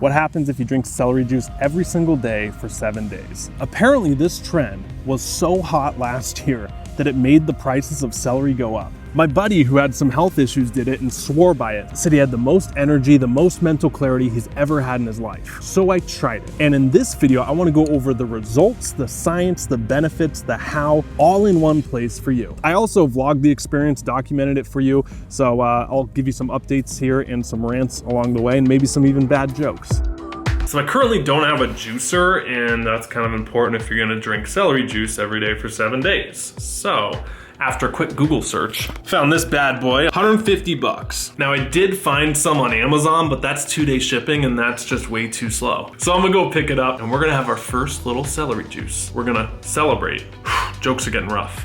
What happens if you drink celery juice every single day for 7 days? Apparently this trend was so hot last year that it made the prices of celery go up. My buddy who had some health issues did it and swore by it. Said he had the most energy, the most mental clarity he's ever had in his life. So I tried it. And in this video, I want to go over the results, the science, the benefits, the how, all in one place for you. I also vlogged the experience, documented it for you. So I'll give you some updates here and some rants along the way and maybe some even bad jokes. So I currently don't have a juicer, and that's kind of important if you're gonna drink celery juice every day for 7 days. So, after a quick Google search, found this bad boy, 150 bucks. Now I did find some on Amazon, but that's 2-day shipping and that's just way too slow. So I'm gonna go pick it up and we're gonna have our first little celery juice. We're gonna celebrate. Jokes are getting rough.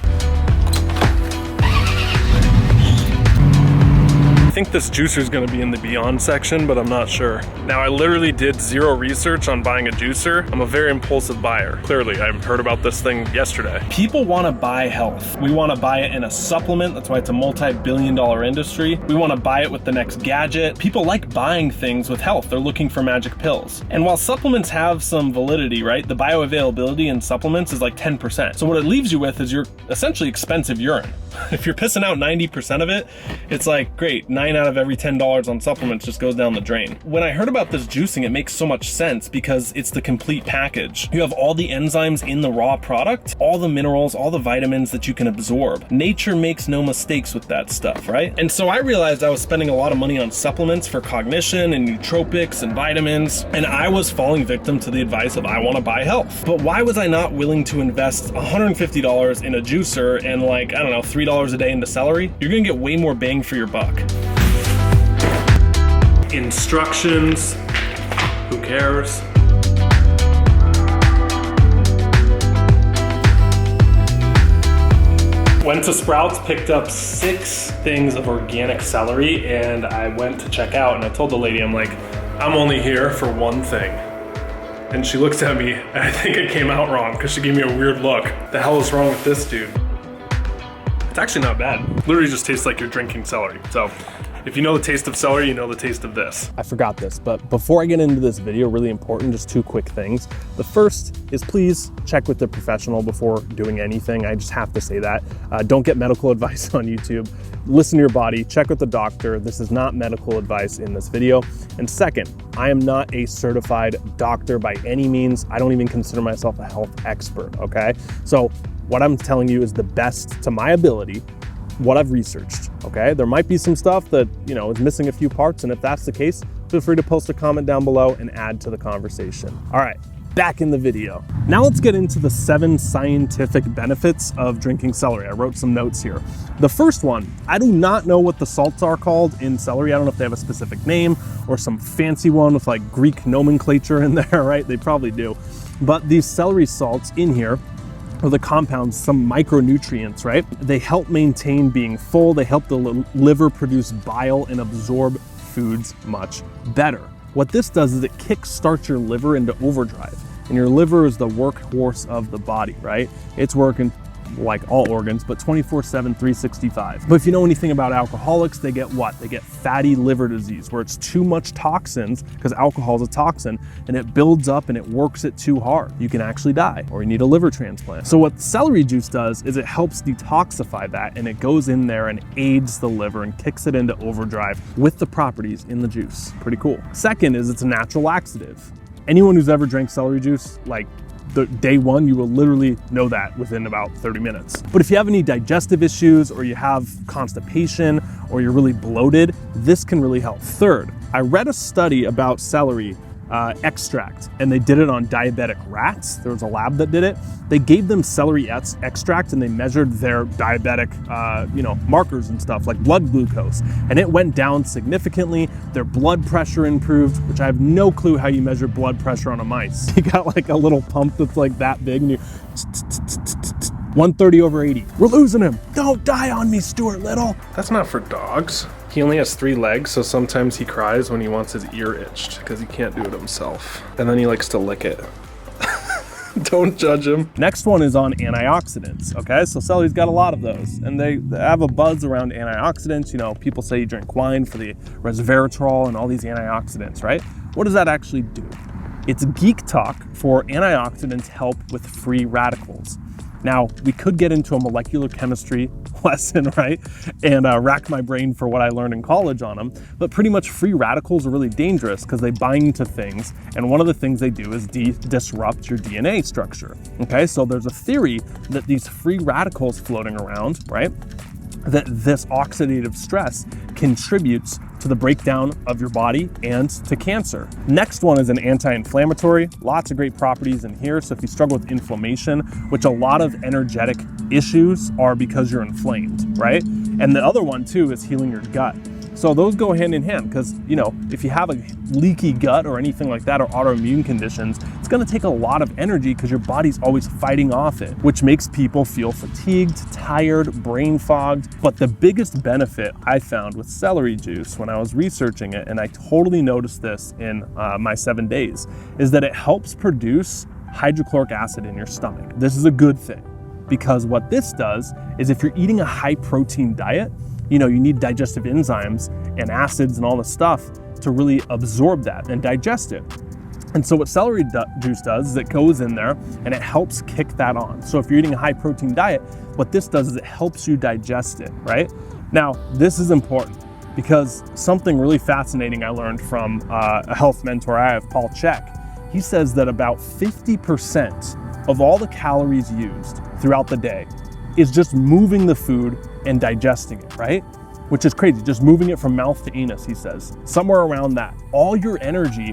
I think this juicer is going to be in the Beyond section, but I'm not sure. Now, I literally did zero research on buying a juicer. I'm a very impulsive buyer. Clearly, I heard about this thing yesterday. People want to buy health. We want to buy it in a supplement. That's why it's a multi-billion-dollar industry. We want to buy it with the next gadget. People like buying things with health. They're looking for magic pills. And while supplements have some validity, right, the bioavailability in supplements is like 10%. So what it leaves you with is your essentially expensive urine. If you're pissing out 90% of it, it's like, great, 9 out of every $10 on supplements just goes down the drain. When I heard about this juicing, it makes so much sense because it's the complete package. You have all the enzymes in the raw product, all the minerals, all the vitamins that you can absorb. Nature makes no mistakes with that stuff, right? And so I realized I was spending a lot of money on supplements for cognition and nootropics and vitamins, and I was falling victim to the advice of I want to buy health. But why was I not willing to invest $150 in a juicer and like, I don't know, $3 a day into celery? You're gonna get way more bang for your buck. Instructions, who cares? Went to Sprouts, picked up 6 things of organic celery, and I went to check out and I told the lady, I'm like, I'm only here for one thing. And she looks at me, and I think it came out wrong because she gave me a weird look. The hell is wrong with this dude? It's actually not bad. Literally just tastes like you're drinking celery. So if you know the taste of celery, you know the taste of this. I forgot this, but before I get into this video, really important, just 2 quick things. The first is please check with the professional before doing anything. I just have to say that. Don't get medical advice on YouTube. Listen to your body, check with the doctor. This is not medical advice in this video. And second, I am not a certified doctor by any means. I don't even consider myself a health expert, okay? So what I'm telling you is the best to my ability, what I've researched, okay? There might be some stuff that, you know, is missing a few parts, and if that's the case, feel free to post a comment down below and add to the conversation. All right, back in the video. Now let's get into the 7 scientific benefits of drinking celery. I wrote some notes here. The first one, I do not know what the salts are called in celery. I don't know if they have a specific name or some fancy one with like Greek nomenclature in there, right? They probably do. But these celery salts in here, or the compounds, some micronutrients, right? They help maintain being full. They help the liver produce bile and absorb foods much better. What this does is it kickstarts your liver into overdrive. And your liver is the workhorse of the body, right? It's working like all organs, but 24/7, 365. But if you know anything about alcoholics, they get what? They get fatty liver disease, where it's too much toxins, because alcohol is a toxin, and it builds up and it works it too hard. You can actually die, or you need a liver transplant. So what celery juice does is it helps detoxify that, and it goes in there and aids the liver and kicks it into overdrive with the properties in the juice. Pretty cool. Second is it's a natural laxative. Anyone who's ever drank celery juice, like the day one, you will literally know that within about 30 minutes. But if you have any digestive issues, or you have constipation, or you're really bloated, this can really help. Third, I read a study about celery extract, and they did it on diabetic rats. There was a lab that did it. They gave them celery extract and they measured their diabetic markers and stuff like blood glucose, and it went down significantly. Their blood pressure improved, which I have no clue how you measure blood pressure on a mice. You got like a little pump that's like that big, and you 130/80. We're losing him. Don't die on me, Stuart Little. That's not for dogs. He only has 3 legs, so sometimes he cries when he wants his ear itched because he can't do it himself. And then he likes to lick it. Don't judge him. Next one is on antioxidants, okay? So celery's got a lot of those, and they have a buzz around antioxidants. You know, people say you drink wine for the resveratrol and all these antioxidants, right? What does that actually do? It's geek talk for antioxidants help with free radicals. Now, we could get into a molecular chemistry lesson, right? And rack my brain for what I learned in college on them. But pretty much free radicals are really dangerous because they bind to things. And one of the things they do is disrupt your DNA structure. Okay, so there's a theory that these free radicals floating around, right? That this oxidative stress contributes to the breakdown of your body and to cancer. Next one is an anti-inflammatory. Lots of great properties in here. So if you struggle with inflammation, which a lot of energetic issues are because you're inflamed, right? And the other one too is healing your gut. So those go hand in hand because, you know, if you have a leaky gut or anything like that or autoimmune conditions, it's going to take a lot of energy because your body's always fighting off it, which makes people feel fatigued, tired, brain fogged. But the biggest benefit I found with celery juice when I was researching it, and I totally noticed this in my 7 days, is that it helps produce hydrochloric acid in your stomach. This is a good thing because what this does is if you're eating a high protein diet, you know, you need digestive enzymes and acids and all the stuff to really absorb that and digest it. And so what celery juice does is it goes in there and it helps kick that on. So if you're eating a high protein diet, what this does is it helps you digest it, right? Now, this is important because something really fascinating I learned from a health mentor I have, Paul Chek. He says that about 50% of all the calories used throughout the day is just moving the food and digesting it, right? Which is crazy, just moving it from mouth to anus, he says. Somewhere around that. All your energy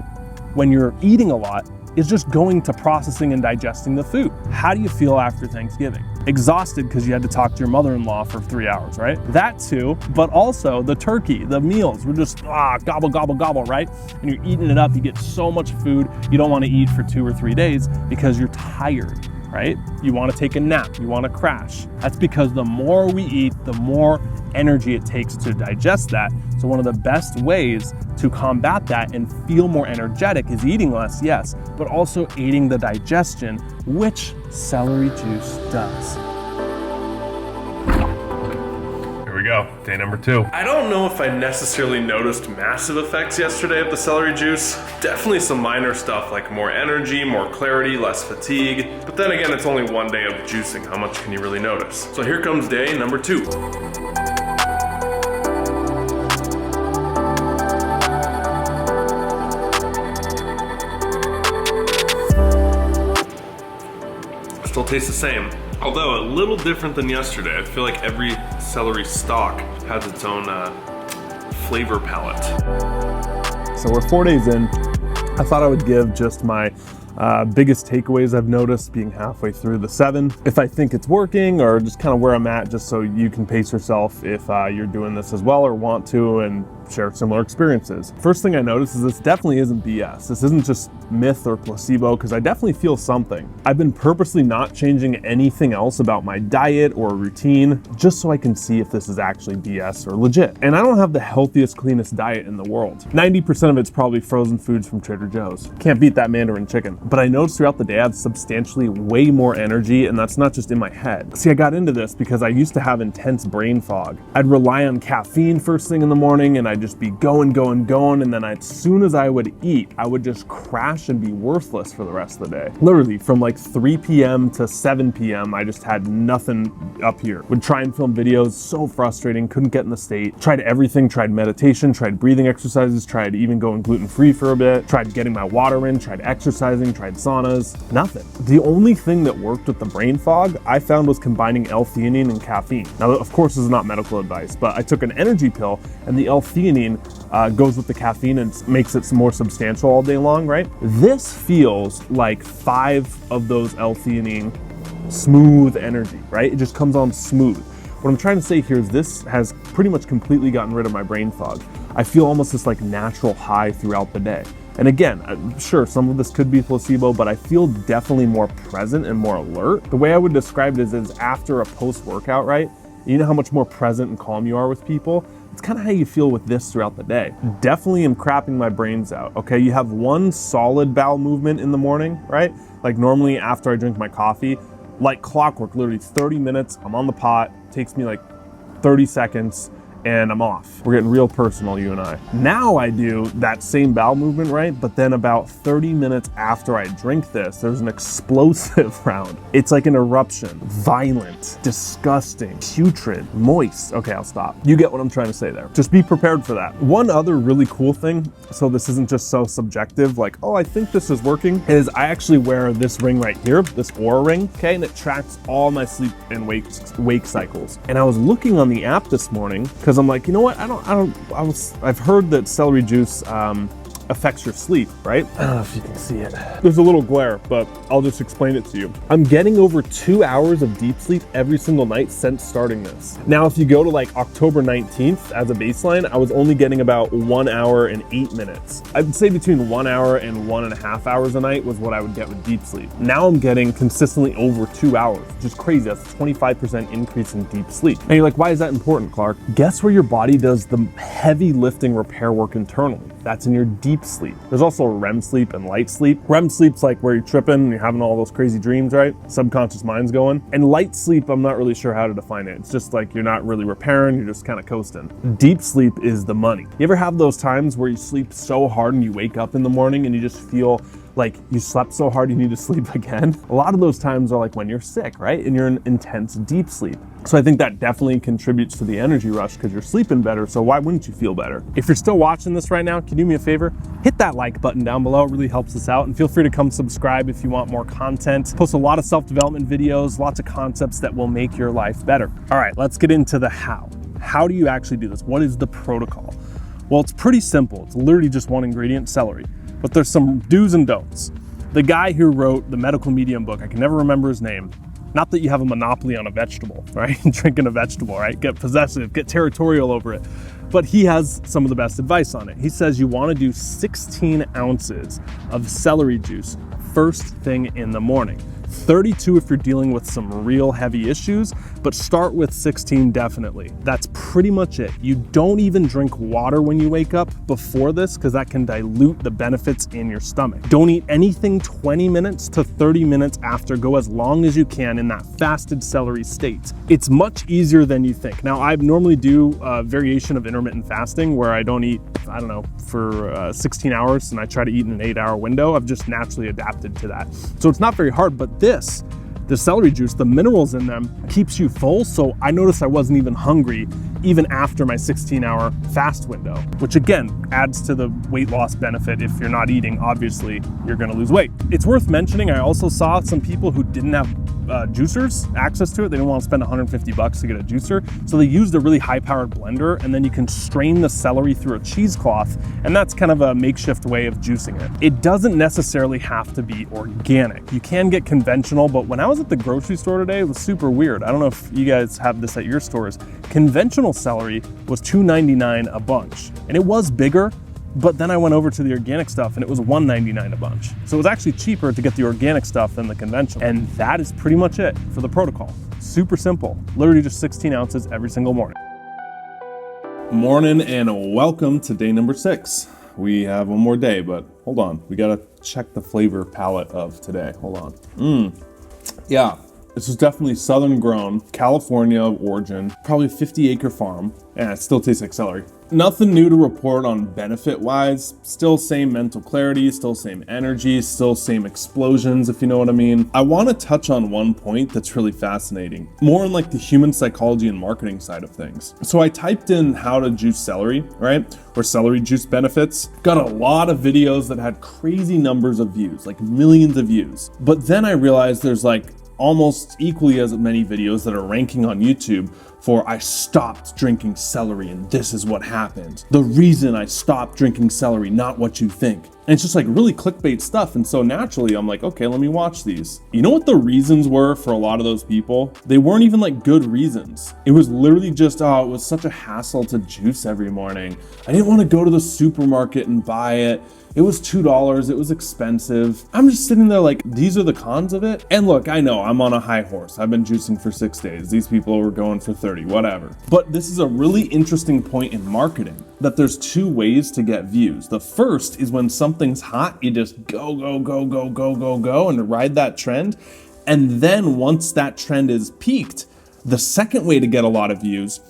when you're eating a lot is just going to processing and digesting the food. How do you feel after Thanksgiving? Exhausted because you had to talk to your mother-in-law for 3 hours, right? That too, but also the turkey, the meals, we're just gobble, gobble, gobble, right? And you're eating it up, you get so much food, you don't want to eat for 2 or 3 days because you're tired, right? You want to take a nap, you want to crash. That's because the more we eat, the more energy it takes to digest that. So one of the best ways to combat that and feel more energetic is eating less, yes, but also aiding the digestion, which celery juice does. Here we go, day number 2. I don't know if I necessarily noticed massive effects yesterday of the celery juice. Definitely some minor stuff like more energy, more clarity, less fatigue. But then again, it's only 1 day of juicing. How much can you really notice? So here comes day number 2. Still tastes the same. Although a little different than yesterday. I feel like every celery stalk has its own flavor palette. So we're 4 days in. I thought I would give just my biggest takeaways I've noticed being halfway through the 7. If I think it's working or just kind of where I'm at, just so you can pace yourself if you're doing this as well or want to and share similar experiences. First thing I noticed is this definitely isn't BS. This isn't just myth or placebo because I definitely feel something. I've been purposely not changing anything else about my diet or routine just so I can see if this is actually BS or legit. And I don't have the healthiest, cleanest diet in the world. 90% of it's probably frozen foods from Trader Joe's. Can't beat that Mandarin chicken. But I noticed throughout the day I have substantially way more energy, and that's not just in my head. See, I got into this because I used to have intense brain fog. I'd rely on caffeine first thing in the morning and I'd just be going, and then as soon as I would eat, I would just crash and be worthless for the rest of the day. Literally from like 3 p.m. to 7 p.m. I just had nothing up here. Would try and film videos, so frustrating, couldn't get in the state. Tried everything, tried meditation, tried breathing exercises, tried even going gluten-free for a bit, tried getting my water in, tried exercising, tried saunas, nothing. The only thing that worked with the brain fog I found was combining L-theanine and caffeine. Now, of course, this is not medical advice, but I took an energy pill and the L-theanine goes with the caffeine and makes it more substantial all day long, right? This feels like 5 of those L-theanine smooth energy, right? It just comes on smooth. What I'm trying to say here is this has pretty much completely gotten rid of my brain fog. I feel almost this like natural high throughout the day. And again, sure, some of this could be placebo, but I feel definitely more present and more alert. The way I would describe it is after a post-workout, right? You know how much more present and calm you are with people? It's kind of how you feel with this throughout the day. Definitely am crapping my brains out, okay? You have one solid bowel movement in the morning, right? Like normally after I drink my coffee, like clockwork, literally 30 minutes, I'm on the pot, takes me like 30 seconds, and I'm off. We're getting real personal, you and I. Now I do that same bowel movement, right? But then about 30 minutes after I drink this, there's an explosive round. It's like an eruption. Violent, disgusting, putrid, moist. Okay, I'll stop. You get what I'm trying to say there. Just be prepared for that. One other really cool thing, so this isn't just so subjective, like, oh, I think this is working, is I actually wear this ring right here, this Oura ring, okay? And it tracks all my sleep and wake cycles. And I was looking on the app this morning, because I'm like, you know what? I've heard that celery juice affects your sleep, right? I don't know if you can see it. There's a little glare, but I'll just explain it to you. I'm getting over 2 hours of deep sleep every single night since starting this. Now, if you go to like October 19th as a baseline, I was only getting about 1 hour and 8 minutes. I'd say between 1 hour and 1.5 hours a night was what I would get with deep sleep. Now I'm getting consistently over 2 hours, which is crazy. That's a 25% increase in deep sleep. And you're like, why is that important, Clark? Guess where your body does the heavy lifting repair work internally? That's in your deep sleep. There's also REM sleep and light sleep. REM sleep's like where you're tripping and you're having all those crazy dreams, right? Subconscious mind's going. And light sleep, I'm not really sure how to define it. It's just like you're not really repairing, you're just kind of coasting. Deep sleep is the money. You ever have those times where you sleep so hard and you wake up in the morning and you just feel like you slept so hard you need to sleep again? A lot of those times are like when you're sick, right? And you're in intense deep sleep. So I think that definitely contributes to the energy rush because you're sleeping better, so why wouldn't you feel better? If you're still watching this right now, can you do me a favor? Hit that like button down below, it really helps us out, and feel free to come subscribe if you want more content. Post a lot of self-development videos, lots of concepts that will make your life better. All right, let's get into the how. How do you actually do this? What is the protocol? Well, it's pretty simple. It's literally just one ingredient, celery. But there's some do's and don'ts. The guy who wrote the Medical Medium book, I can never remember his name. Not that you have a monopoly on a vegetable, right? Drinking a vegetable, right? Get possessive, get territorial over it. But he has some of the best advice on it. He says you want to do 16 ounces of celery juice first thing in the morning. 32 if you're dealing with some real heavy issues, but start with 16 definitely. That's pretty much it. You don't even drink water when you wake up before this because that can dilute the benefits in your stomach. Don't eat anything 20 minutes to 30 minutes after. Go as long as you can in that fasted celery state. It's much easier than you think. Now, I normally do a variation of intermittent fasting where I don't eat, I don't know, for 16 hours and I try to eat in an 8-hour window. I've just naturally adapted to that. So it's not very hard, but the celery juice, the minerals in them keeps you full. So I noticed I wasn't even hungry even after my 16-hour fast window, which again adds to the weight loss benefit. If you're not eating, obviously you're gonna lose weight. It's worth mentioning, I also saw some people who didn't have juicers access to it. They didn't want to spend 150 bucks to get a juicer. So they used a really high-powered blender, and then you can strain the celery through a cheesecloth, and that's kind of a makeshift way of juicing it. It doesn't necessarily have to be organic. You can get conventional, but when I was at the grocery store today, it was super weird. I don't know if you guys have this at your stores. Conventional celery was $2.99 a bunch, and it was bigger. But then I went over to the organic stuff and it was $1.99 a bunch. So it was actually cheaper to get the organic stuff than the conventional. And that is pretty much it for the protocol. Super simple, literally just 16 ounces every single morning. Morning and welcome to day number 6. We have one more day, but hold on. We gotta check the flavor palette of today. Hold on. Yeah. This is definitely southern grown, California origin, probably 50-acre farm, and it still tastes like celery. Nothing new to report on benefit-wise. Still same mental clarity, still same energy, still same explosions, if you know what I mean. I want to touch on one point that's really fascinating, more in like the human psychology and marketing side of things. So I typed in how to juice celery, right? Or celery juice benefits. Got a lot of videos that had crazy numbers of views, like millions of views. But then I realized there's like almost equally as many videos that are ranking on YouTube for I stopped drinking celery and this is what happened. The reason I stopped drinking celery, not what you think. And it's just like really clickbait stuff. And so naturally I'm like, okay, let me watch these. You know what the reasons were for a lot of those people? They weren't even like good reasons. It was literally just, oh, it was such a hassle to juice every morning. I didn't want to go to the supermarket and buy it. It was $2, it was expensive. I'm just sitting there like, these are the cons of it. And look, I know I'm on a high horse. I've been juicing for 6 days. These people were going for 30, whatever. But this is a really interesting point in marketing, that there's 2 ways to get views. The first is when something's hot, you just go, and ride that trend. And then once that trend is peaked, the second way to get a lot of views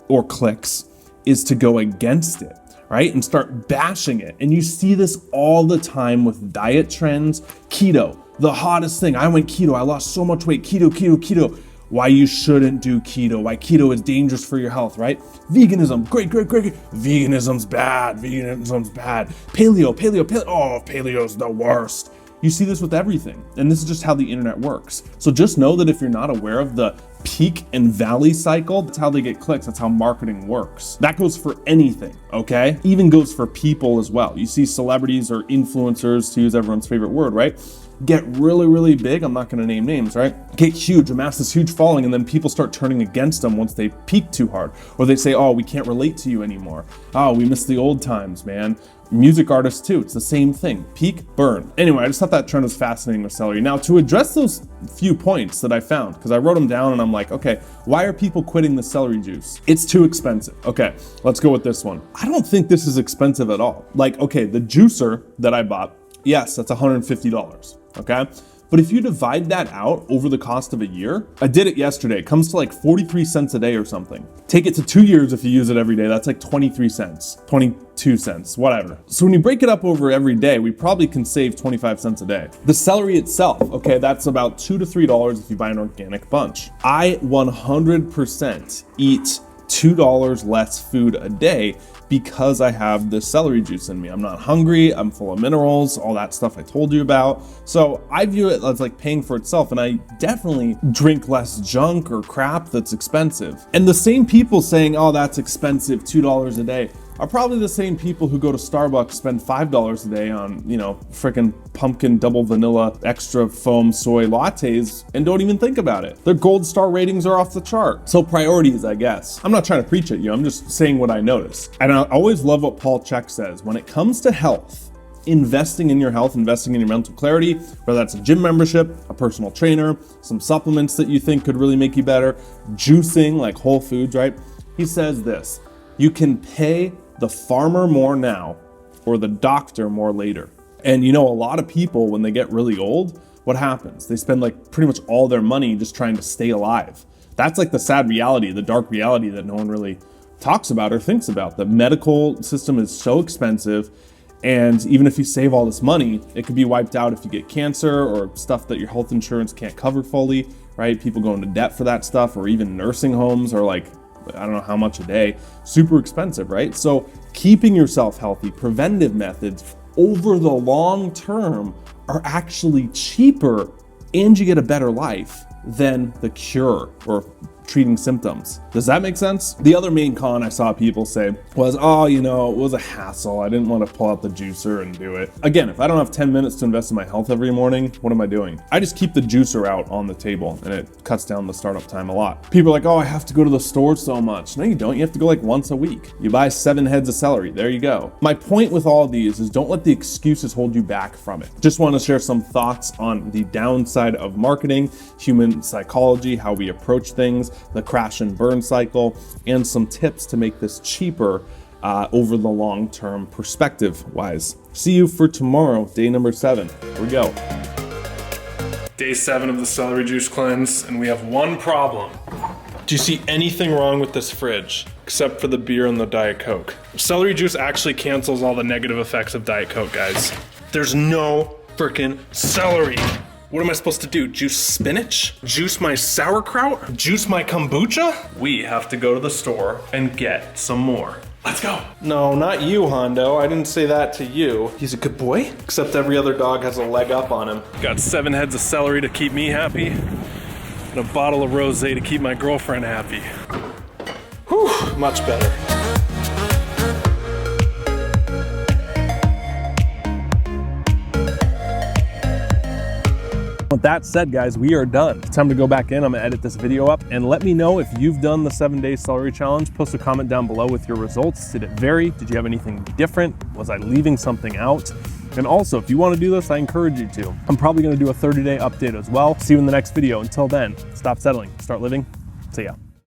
or clicks is to go against it, right? And start bashing it. And you see this all the time with diet trends. Keto, the hottest thing. I went keto, I lost so much weight, keto, keto, keto. Why you shouldn't do keto, why keto is dangerous for your health, right? Veganism, great. Veganism's bad, Paleo, oh, paleo's the worst. You see this with everything, and this is just how the internet works. So just know that if you're not aware of the peak and valley cycle, that's how they get clicks, that's how marketing works. That goes for anything, okay? Even goes for people as well. You see celebrities or influencers, to use everyone's favorite word, right? Get really big, I'm not gonna name names, right? Get huge, amass this huge following, and then people start turning against them once they peak too hard. Or they say, oh, we can't relate to you anymore. Oh, we miss the old times, man. Music artists too, it's the same thing. Peak, burn. Anyway, I just thought that trend was fascinating with celery. Now, to address those few points that I found, because I wrote them down and I'm like, okay, why are people quitting the celery juice? It's too expensive. Okay, let's go with this one. I don't think this is expensive at all. Like, okay, the juicer that I bought, yes, that's $150, okay? But if you divide that out over the cost of a year, I did it yesterday, it comes to like 43 cents a day or something. Take it to 2 years if you use it every day, that's like 23 cents, 22 cents, whatever. So when you break it up over every day, we probably can save 25 cents a day. The celery itself, okay, that's about $2 to $3 if you buy an organic bunch. I 100% eat $2 less food a day because I have this celery juice in me. I'm not hungry, I'm full of minerals, all that stuff I told you about. So I view it as like paying for itself, and I definitely drink less junk or crap that's expensive. And the same people saying, oh, that's expensive, $2 a day, are probably the same people who go to Starbucks, spend $5 a day on, you know, frickin' pumpkin double vanilla extra foam soy lattes and don't even think about it. Their gold star ratings are off the chart. So priorities, I guess. I'm not trying to preach at you, I'm just saying what I notice. And I always love what Paul Chek says. When it comes to health, investing in your health, investing in your mental clarity, whether that's a gym membership, a personal trainer, some supplements that you think could really make you better, juicing like Whole Foods, right? He says this, you can pay the farmer more now or the doctor more later. And you know, a lot of people, when they get really old, what happens? They spend like pretty much all their money just trying to stay alive. That's like the sad reality, the dark reality that no one really talks about or thinks about. The medical system is so expensive, and even if you save all this money, it could be wiped out if you get cancer or stuff that your health insurance can't cover fully, right? People go into debt for that stuff, or even nursing homes are like, I don't know how much a day, super expensive, right? So keeping yourself healthy, preventive methods over the long term are actually cheaper, and you get a better life than the cure or treating symptoms. Does that make sense? The other main con I saw people say was, oh, you know, it was a hassle. I didn't want to pull out the juicer and do it. Again, if I don't have 10 minutes to invest in my health every morning, what am I doing? I just keep the juicer out on the table, and it cuts down the startup time a lot. People are like, oh, I have to go to the store so much. No, you don't. You have to go like once a week. You buy 7 heads of celery. There you go. My point with all of these is don't let the excuses hold you back from it. Just want to share some thoughts on the downside of marketing, human psychology, how we approach things, the crash and burn cycle, and some tips to make this cheaper over the long-term perspective wise. See you for tomorrow, day number 7. Here we go. Day 7 of the celery juice cleanse, and we have one problem. Do you see anything wrong with this fridge? Except for the beer and the Diet Coke. Celery juice actually cancels all the negative effects of Diet Coke, guys. There's no frickin' celery. What am I supposed to do? Juice spinach? Juice my sauerkraut? Juice my kombucha? We have to go to the store and get some more. Let's go. No, not you, Hondo. I didn't say that to you. He's a good boy, except every other dog has a leg up on him. Got 7 heads of celery to keep me happy, and a bottle of rosé to keep my girlfriend happy. Whew, much better. With that said, guys, we are done. It's time to go back in. I'm gonna edit this video up, and let me know if you've done the 7-day celery challenge. Post a comment down below with your results. Did it vary? Did you have anything different? Was I leaving something out? And also, if you want to do this, I encourage you to. I'm probably gonna do a 30-day update as well. See you in the next video. Until then, stop settling, start living. See ya.